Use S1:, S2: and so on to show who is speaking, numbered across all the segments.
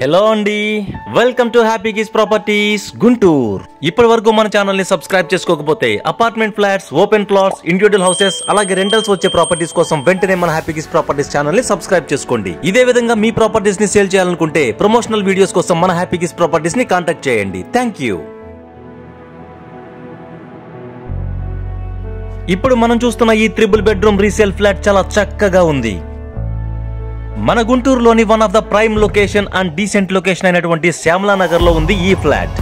S1: Hello అండి, welcome to happy kiss properties Guntur. ఇప్పటి వరకు మన ఛానల్ ని సబ్స్క్రైబ్ చేసుకోకపోతే apartment flats, open plots, individual houses అలాగే రెంటల్స్ వచ్చే ప్రాపర్టీస్ కోసం వెంటనే మన హ్యాపీ కిస్ ప్రాపర్టీస్ ఛానల్ ని సబ్స్క్రైబ్ చేసుకోండి. ఇదే విధంగా మీ ప్రాపర్టీస్ ని సేల్ చేయాలనుకుంటే ప్రమోషనల్ వీడియోస్ కోసం మన హ్యాపీ కిస్ ప్రాపర్టీస్ ని కాంటాక్ట్ చేయండి. Thank you. ఇప్పుడు మనం చూస్తున్న ఈ 3 బెడ్రూమ్ రీసేల్ ఫ్లాట్ చాలా చక్కగా ఉంది. మన గుంటూరులోని one of the prime location and decent location అయినటువంటి శ్యామలా నగర్ లో ఉంది ఈ ఫ్లాట్.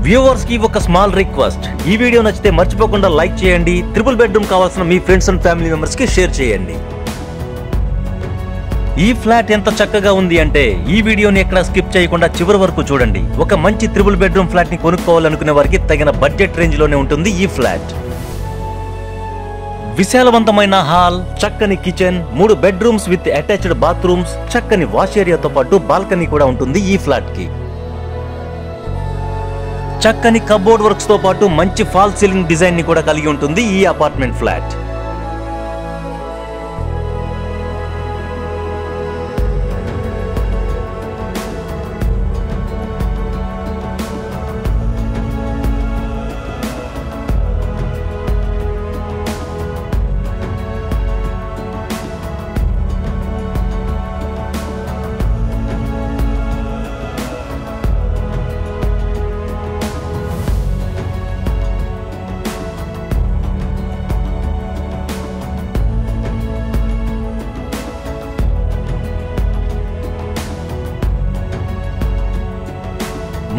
S1: వ్యూవర్స్ కి ఒక స్మాల్ రిక్వెస్ట్, ఈ వీడియో నచ్చితే మర్చిపోకుండా లైక్ చేయండి. 3 బెడ్రూమ్ కావాల్సిన మీ ఫ్రెండ్స్ అండ్ ఫ్యామిలీ మెంబర్స్ కి షేర్ చేయండి. ఈ ఫ్లాట్ ఎంత చక్కగా ఉంది అంటే ఈ వీడియోని ఎక్కడ స్కిప్ చేయకుండా చివరి వరకు చూడండి. ఒక మంచి 3 బెడ్రూమ్ ఫ్లాట్ ని కొనుక్కోవాలనుకునే వారికి తగిన బడ్జెట్ రేంజ్ లోనే ఉంటుంది ఈ ఫ్లాట్. విశాలవంతమైన హాల్, చక్కని kitchen, 3 bedrooms with attached bathrooms, చక్కని వాష్ ఏరియాతో పాటు బాల్కనీ కూడా ఉంటుంది ఈ ఫ్లాట్ కి. చక్కని కబోర్డ్ వర్క్స్ తో పాటు మంచి ఫాల్ సీలింగ్ డిజైన్ ని కూడా కలిగి ఉంటుంది ఈ అపార్ట్మెంట్ ఫ్లాట్.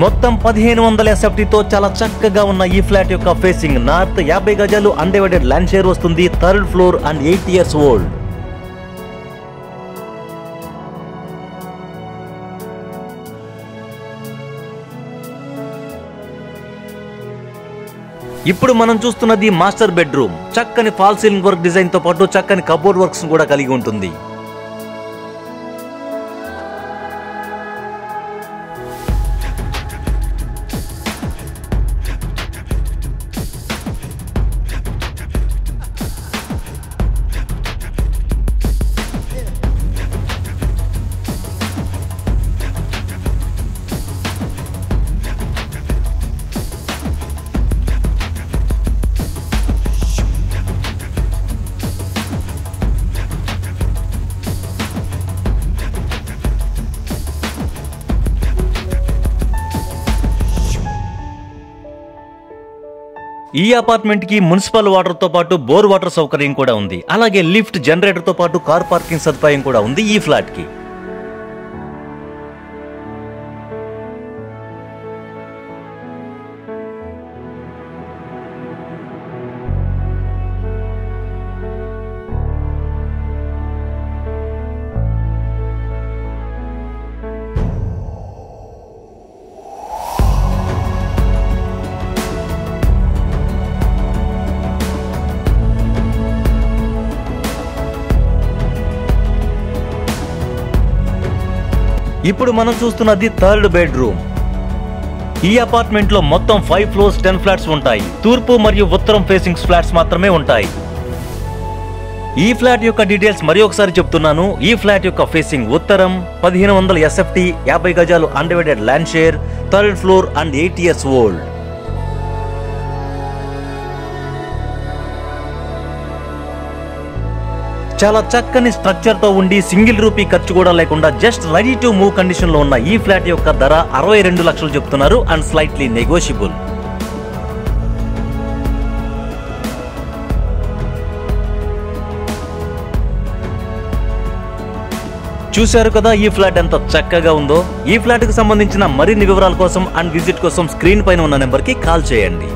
S1: మొత్తం 1500 SFT తో చాలా చక్కగా ఉన్న ఈ ఫ్లాట్ యొక్క ఫేసింగ్ నార్త్, 50 గజాలు అన్డివైడెడ్ ల్యాండ్ షేర్ వస్తుంది. 3rd floor and 8 years old. ఇప్పుడు మనం చూస్తున్నది మాస్టర్ బెడ్రూమ్. చక్కని ఫాల్ సీలింగ్ వర్క్ డిజైన్ తో పాటు చక్కని కబోర్డ్ వర్క్స్ కూడా కలిగి ఉంటుంది. ఈ అపార్ట్మెంట్ కి మున్సిపల్ వాటర్ తో పాటు బోర్ వాటర్ సౌకర్యం కూడా ఉంది. అలాగే లిఫ్ట్, జనరేటర్ తో పాటు కార్ పార్కింగ్ సదుపాయం కూడా ఉంది ఈ ఫ్లాట్ కి. ఇప్పుడు మనం చూస్తున్నది 3rd బెడ్రూమ్. ఈ అపార్ట్మెంట్ లో మొత్తం 5 ఫ్లోర్స్ 10 ఫ్లాట్స్ ఉంటాయి. తూర్పు మరియు ఉత్తరం ఫేసింగ్ ఫ్లాట్స్ మాత్రమే ఉంటాయి. ఈ ఫ్లాట్ యొక్క డీటెయిల్స్ మరి ఒకసారి చెప్తున్నాను. ఈ ఫ్లాట్ యొక్క ఫేసింగ్ ఉత్తరం, 1500 SFT, 50 గజాలు undivided land share, 3rd floor and 8 years old. చాలా చక్కని స్ట్రక్చర్ తో ఉండి సింగిల్ రూపీ ఖర్చు కూడా లేకుండా just ready to move condition లో ఉన్న ఈ ఫ్లాట్ యొక్క ధర 62 లక్షలు చెప్తున్నారు అండ్ స్లైట్లీ నెగోషియబుల్. చూశారు కదా ఈ ఫ్లాట్ ఎంత చక్కగా ఉందో. ఈ ఫ్లాట్ కు సంబంధించిన మరిన్ని వివరాల కోసం అండ్ విజిట్ కోసం స్క్రీన్ పైన ఉన్న నెంబర్ కి కాల్ చేయండి.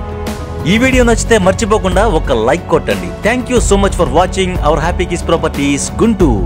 S1: ఈ వీడియో నచ్చితే మర్చిపోకుండా ఒక లైక్ కొట్టండి. Thank you so much for watching our happy kiss properties Guntur.